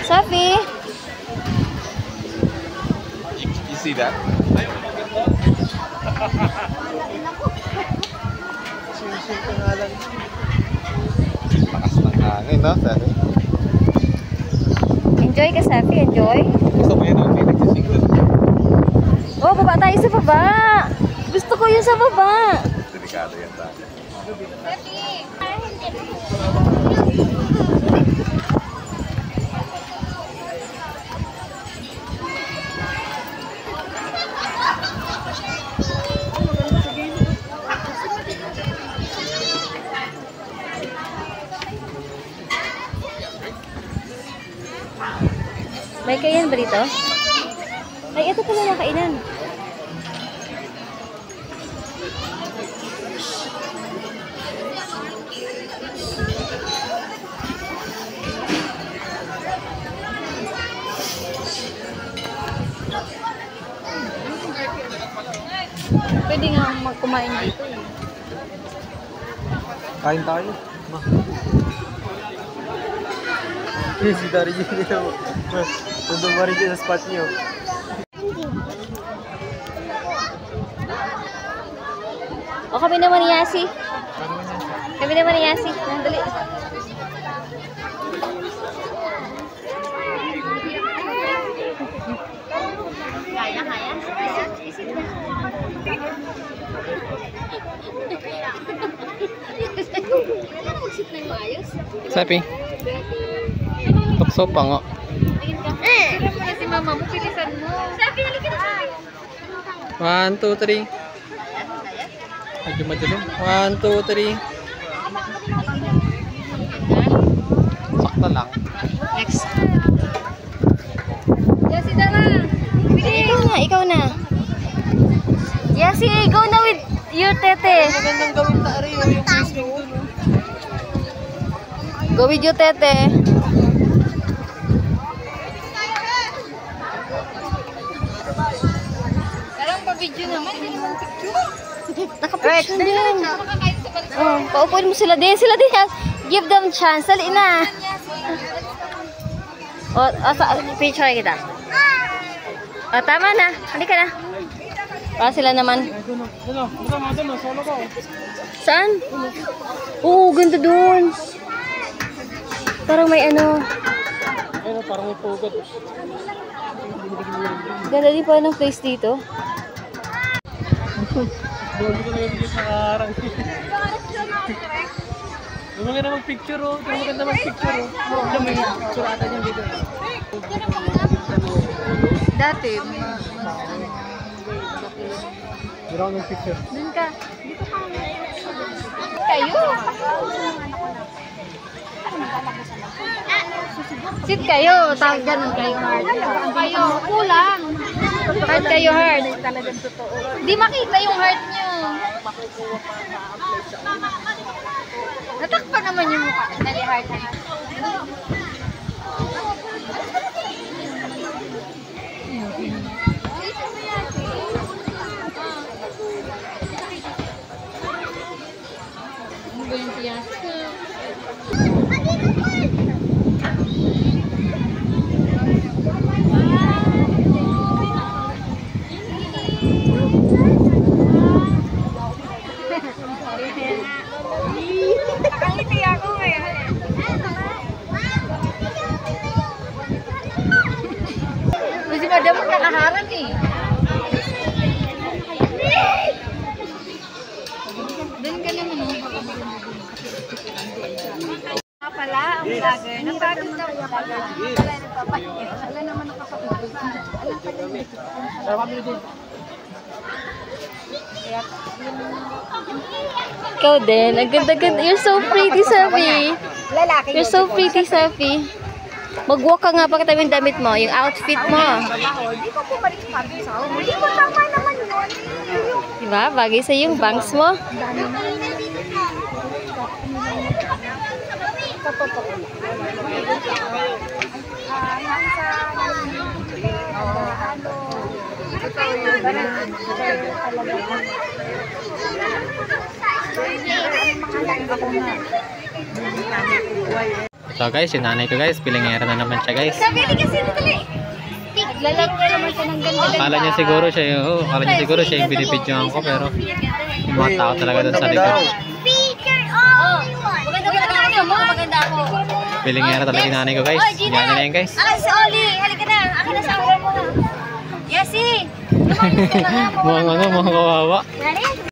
Sophie? You see that? Lakas ng hangin, no? Sabi. Enjoy ka, Sophie. Enjoy. Gusto mo yan ang pinagsisingle? Oh, baba tayo sa baba. Gusto ko yun sa baba. Delikado yan tayo. May kainan ba dito? Ay, ito pala na kainan. Pwede nga magkumain dito eh. Kain tayo. Si Dari dito. Nandun pa rin sa spot niyo. O, kami naman ni Yasi. Kami naman ni Yasi. Nandali. Kaya. Sabi. Tukso pa nga. Kasi mama mo, pilisan mo. Sabi, halika na tayo. 1, 2, 3. Medyo madilim. 1, 2, 3. Sakta lang. Next. Yasi, tara. Ikaw na. Yasi, go na with your tete. Magandang gawin na rin yung swimming doon. Go with your tete. Parang pa-video naman, hindi naman picture. Naka-picture din. Oh, paupuin mo sila din. Give them chance. Dali na. Picture kita. Oh, tama na. Halika na. Para sila naman. Solo ko. Saan? Oo, ganda doon. Parang may ano. Ayun, parang may pugad. Ganda din pa ng place dito. Bago ko na yung sa karang. Maganda mag-picture oh. Maganda mag-picture oh. May picture ata niya dito. Dati, Meron akong picture. dun ka. Kayo. Sit kayo. Tawag ganun kayo. Kayo. Kulang. Heart kayo, heart. Di makita yung heart nyo. Natakpan naman yung mukha. Dali heart. Ano ba yung piyasa? Nakangiti ako ngayon. Si madam mo nakaharap eh. Doon ka naman pala ang vlogger. Napagod na vlogger. Wala na papahinga. Wala naman nakapagod. Ikaw din. Ang ganda-ganda. You're so pretty, Sophie. You're so pretty, Sophie. Mag-walk ka nga pa kita yung damit mo. Yung outfit mo. Hindi ko pumalik sabi sa ako. Hindi ko tama naman yun. Diba? Bagay sa yung bangs mo. So guys, yung nanay ko guys, pilingera na naman siya guys. Sabi ni kasi dali. Naglalaro naman siya ng ganda. Akala niya siguro siya yung, yung binibidyoan ko, pero yung mga tao talaga doon sa likod. Picture only one. Maganda mo, maganda ako. Pilingera talaga yung nanay ko guys. Yan na yan guys. Akin si Oli, halika na. Akin na sa akin mo. Yesi. Mga kawawa. Dali.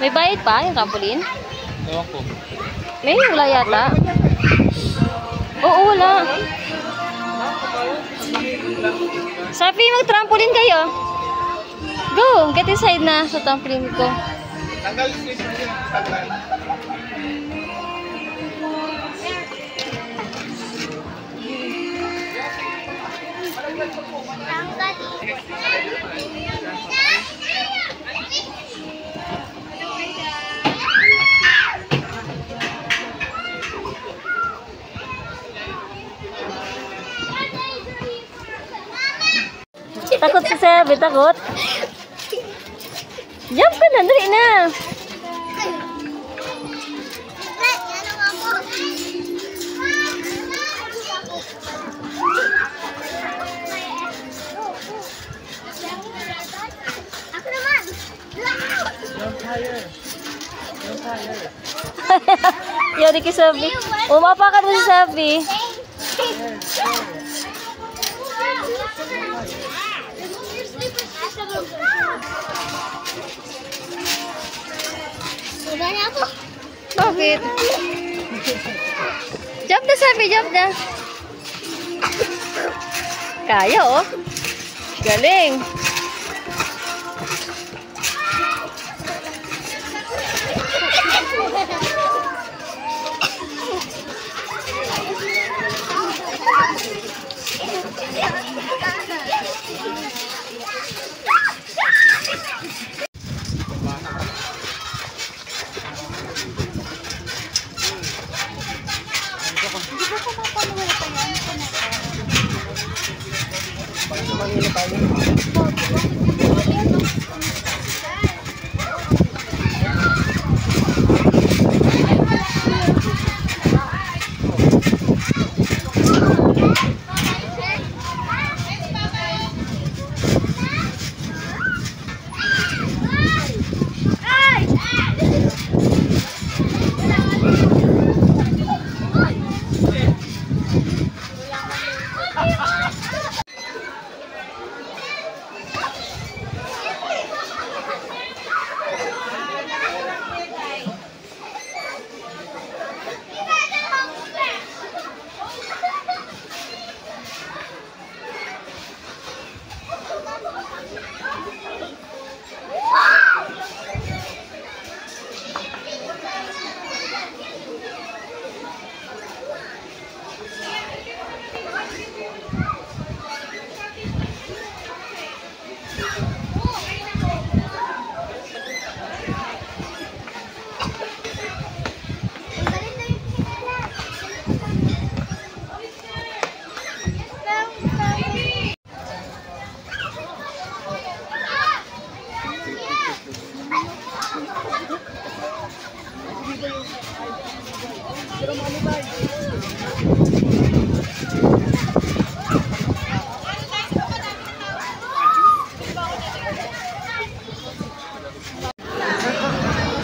May bayad pa yung trampoline? Ewan ko. May wala yata. Oo, wala. Sabi, mag-trampoline kayo. Go! Get inside na sa trampoline ko. Takot si Sabi, takot. Jump ka na, dali na. Ako naman. Yari kay Sabi. Umapa ka na si Sabi. Sudah na ako. Bakit? Jump na Sabi, jump na. Kaya oh. Galing.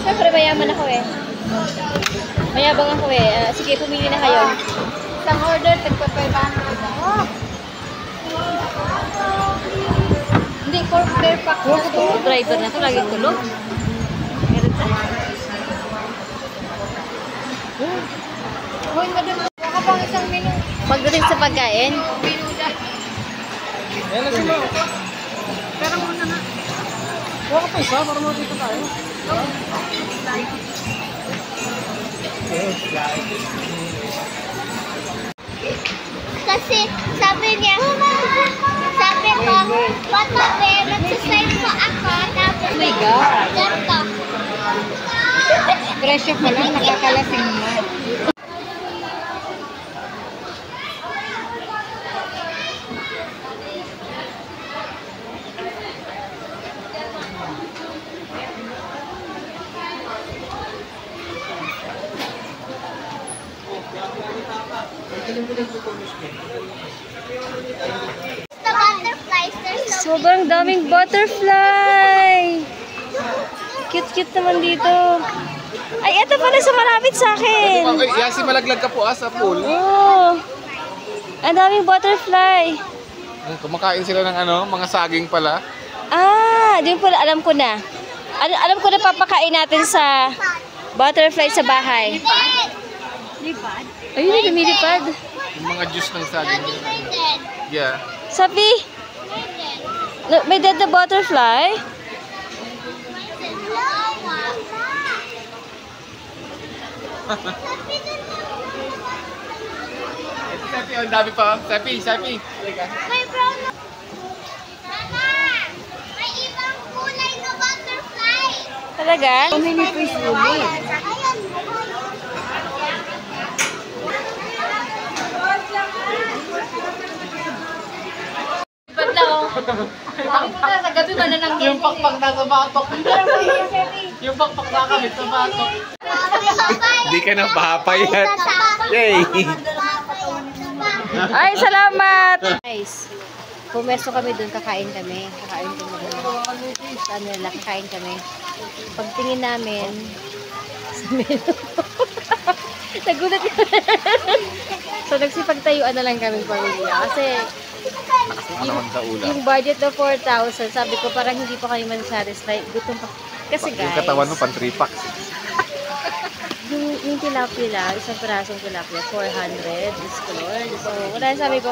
Siyempre, mayaman ako eh. Mayabang ako eh. Sige, pumili na kayo. Isang order, tagpa-500. Oh. Hindi, for pair pack. Driver na to, lagi tulog. Hoy, madam, baka pang isang menu. Pagdating sa pagkain, Menu dyan. Ayan na sila. Pero muna nga. Huwag ka pa isa para makita tayo. Kasi sabi niya, sabi ko, patabi, nagsasign mo ako, tapos Oh my God. ganito. presyo pa lang, nakakalasing mo. Sobrang daming butterfly! Cute-cute naman dito. Ay, ito pala sa malapit sa akin. Okay, yasi malaglag ka po sa pool. Oh, ang daming butterfly. Kumakain sila ng mga saging pala. Ah, din pala, alam ko na. Alam ko na papakain natin sa butterfly sa bahay. Lipad? Ayun, lumilipad. Yung mga juice ng saging. Yeah. Sabi, may dead na butterfly. Sepi, ang dami pa. Sepi. May brown na. Mama! May ibang kulay na butterfly. Talaga? Mini fish ulit. Yung pakpak nasa batok. Yung pakpak nakamit sa batok. Hindi ka na papayat. Yay! Ay, salamat! Guys, pumesto kami dun, kakain kami. Kakain kami dun. Saan nila, kakain kami. Pagtingin namin, sa menu. Nagulat yun. So, nagsipagtayuan na lang kami pamilya. Kasi, yung budget na 4,000, sabi ko parang hindi pa kayo man-satisfy. Gutom pa. Kasi guys, Yung katawan mo, pan 3 packs. yung tilapia, isang pirasong tilapia, 400. Diyos ko Lord. So, wala, sabi ko,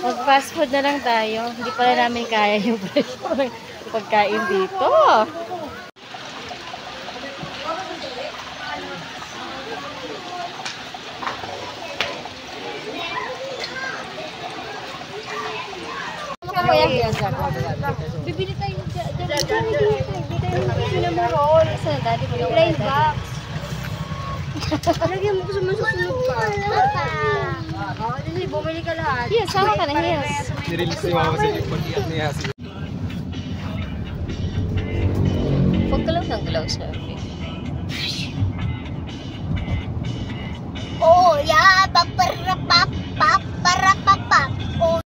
mag-fast food na lang tayo. Hindi pala namin kaya yung presyo ng pagkain dito. Bibili tayo sinamurol. Saan na daddy mo na plain box. Lagyan mo ko sa masusunod pa. Bumili ka lahat. Yes, sama ka na. Yes. Nirelease ni Mama sa ipon ni Yasi. Huwag ka lang ng galaw, Sophie. Oh, yeah, paparapap, paparap.